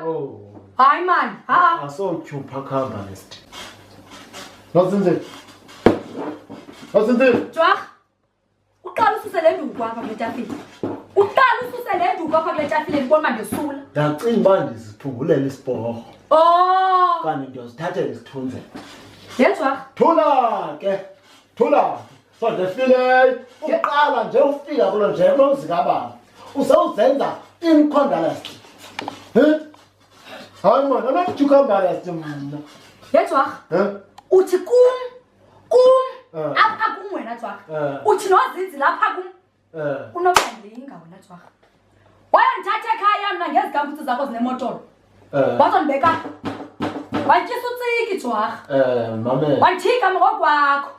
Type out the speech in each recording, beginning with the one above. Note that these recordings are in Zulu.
Oh. Hayi man. Ha. Asotyupha khamba nesti. Nozinzile. Nozinzile. Jwa. Uqala ususe le nduku apha kule tafile. Uqala ususe le nduku apha kule tafile ndibona manje sula. Ndacinga uba ndizithungulela isiporho. Oh. Kanti ndiyozithathela isithunzi. Yezwa. Thula ke. Thula. So ndefile uqala nje ufika kulo nje nomzika baba. Uzawuzenza inconvalescent. Hayi man, anamjukambalest mna. Yezwa. Uthi kum. Apha kum wena Jwa. Uthi nozinzile lapha kum. Unobandinga wena Jwa. Wayandithatha ekhaya mna ngezigambuthi zakho zinemotolo. Wazondibeka. Watyisa utsiki Jwa. Mame. Wathika ngokwakho.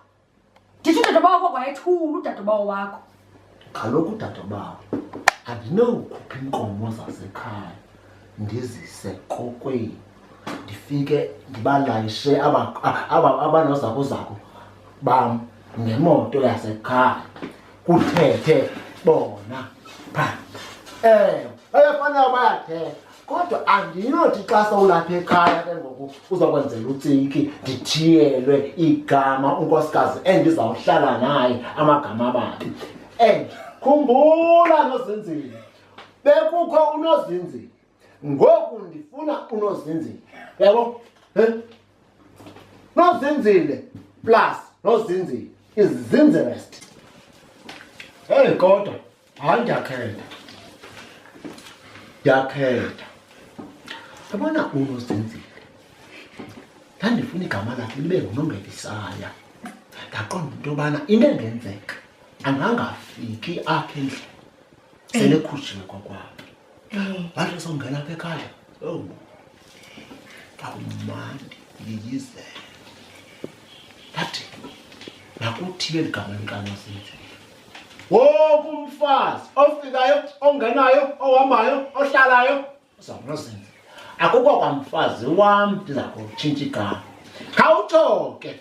Ndithi udadobawo kwayethula udadobawo wakho. Kaloku udadobawo andinokhupha inkomo zasekhaya ndizise kokweni ndifike ndibalayishe abanozakuzako bam ngemoto yasekhaya kuthethe bona pha bayafanele bayathetha kodwa andinothi xa sowulapha ekhaya ke ngoku uzokwenzela utsiki ndithiyelwe igama unkosikazi endizawuhlala naye amagama amabi khumbula Nozinzile bekukho uNozinzile ngoku ndifuna uNozinzile yabo Nozinzile plus Nozinzile is Zinzilest. Hey kodwa hayi ndiyakhetha yabona uNozinzile ndandifuna igama lakhe libe nguNongelisaya ndaqonda into yobana into engenzeka angangafiki apha endlini selekhutshiwe kwakwabo bathi songena apha ekhaya awumandi yiyizele ndathi nakuthiye ligama likaNozinzile woku umfazi ofikayo ongenayo ohambayo ohlalayo uzaNozinzile akukho kwamfazi wam ndiza kutshintsha igama khawutshoke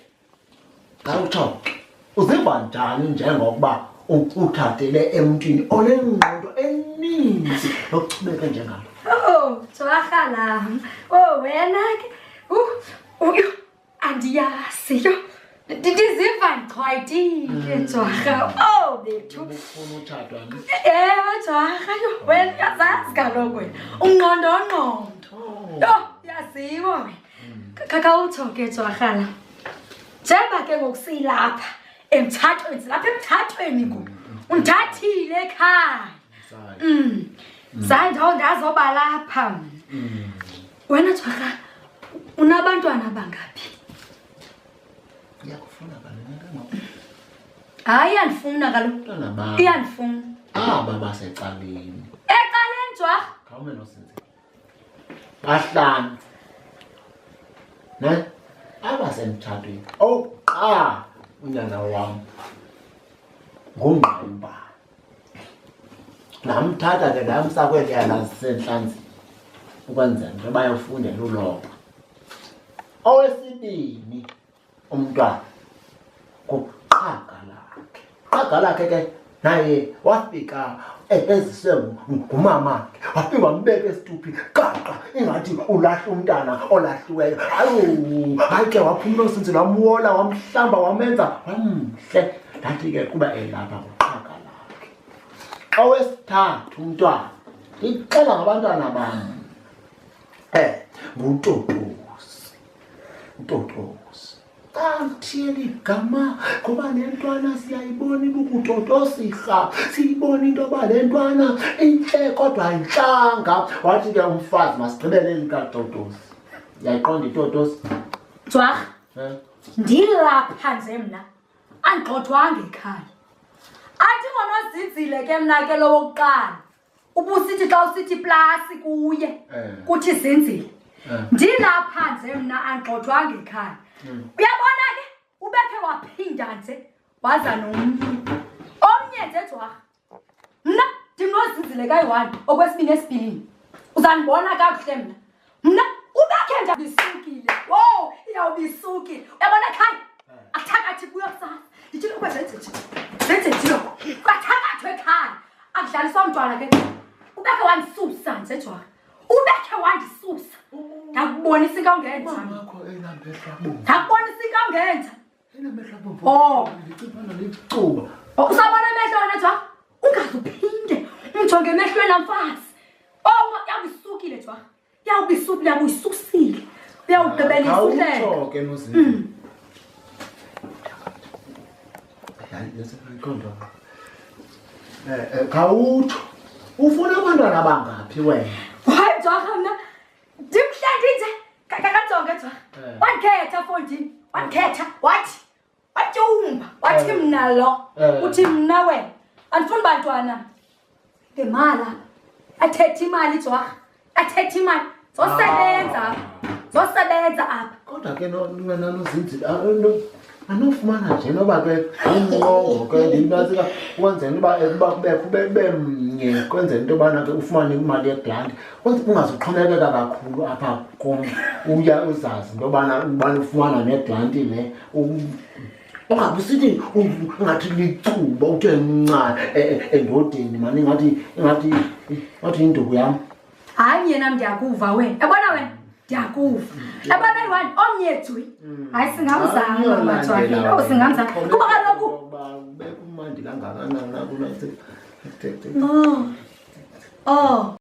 uziva njani njengokuba uthathele emntwini onengqondo eninzi nokuchubeka njengam? Jwarha lam. Wena ke. Andiyazi yo. Ndiziva ndichwayitile Jwarha. Bethu. Ufuna uthathwa nami? Jwarha yo. Wena uyazazi kaloku wena. Ungqondo. Yaziwa wena. Khawutshoke Jwarha lam. Njeba ke ngokusilapha emthathweni silapha emthathweni ngoku undithathile ekhaya zandawo ndazoba lapha wena Jwarha unabantwana bangaphi? Yakufuna kanene hayi iyandifuna kaloku iyandifuna aba basecaleni Jwarha khawume Nozinzile bahlanu ne abasemtshatweni oqala unyana wam ngumqemba namthatha ke ndamsa kweliya zisentlanzi ukwenzela nje bayofundela uloba owesibini umntwana kuqhaga lakhe ke naye wafika eziswe ngumamakhe wafika wambeka esituphi qaqa ingathi ulahla umntana olahliweyo hayi ke waphuma uNozinzile wamwola wamhlamba wamenza wamhle ndathi ke kuba elapha kuqhaga lakhe owesithathu umntwana ixela ngabantwana bam nguTotosi Thiyeli igama ngoba le ntwana siyayibona ibukutotosirha siyibona into yoba le ntwana intle kodwa ayintlanga wathi ke umfazi masigqibele likaTotosi yayiqonda iTotosi Jwarha ndilapha nje mna andixothwanga ekhaya andingoNozinzile ke mna ke lowo kuqala ubusithi xa usithi plasi kuye kuthi Zinzile ndilapha nje mna andixothwanga ekhaya uyabona ke ubekhe waphinda nje waza omnye nje Jwarha mna ndinozinzile kayi-1 okwesibini esibhilini uzandibona kakuhle mna ubekhe ndabisukile iyawubisukile uyabona ekhaya akuthakathi kuyo kusasa ndithi ukuba zenzethiyo kwathakathwe ekhaya akudlaliswa mntwana ke ubekhe wandisusa nje Jwarha ubekhe wandisusa ndakubonisa inkaungenza Makho enamehla bomvu. ndakubonisa inkaungenza Enamehla bomvu. Oh. Ngicibana licuba. Usabona amehlo wena jwa ungazuphinde umjonge emehlweni amfazi yawubisukile jwa yawubisukile yabuyisusile uyawugqibelisa uhlelo Awuke Nozinzile. Hayi yasekhondoba. Khawutho. Ufuna abantwana abangaphi wena? hayi jwa mna ndimhleli nje kakajonge jwa wankhetha fondini wankhetha wathi wathi mna lo uthi mna wena andifuni bantwana ngemala athethe imali jwa athethe imali zosebenza apha Kodwa ke Nozinzile anofumana nje noba ke umnqongo ke ndinasika kwenzela uba kubekho mnye kwenzela into yobana ke ufumane imali yegrant ungazuxhomekeka kakhulu apha kum uya uzazi into yobana ufumana negrant le ungabe usithi ngathi licuba uthe mnca endodeni mani ingathi yinduku yam. hayi yena ndiyakuva wena yabona wena ndiyakuva yabona yi-one omnye jwi hayi singamzama majwakile singamzama kuba kaloku ubeka umandi kangakanani oh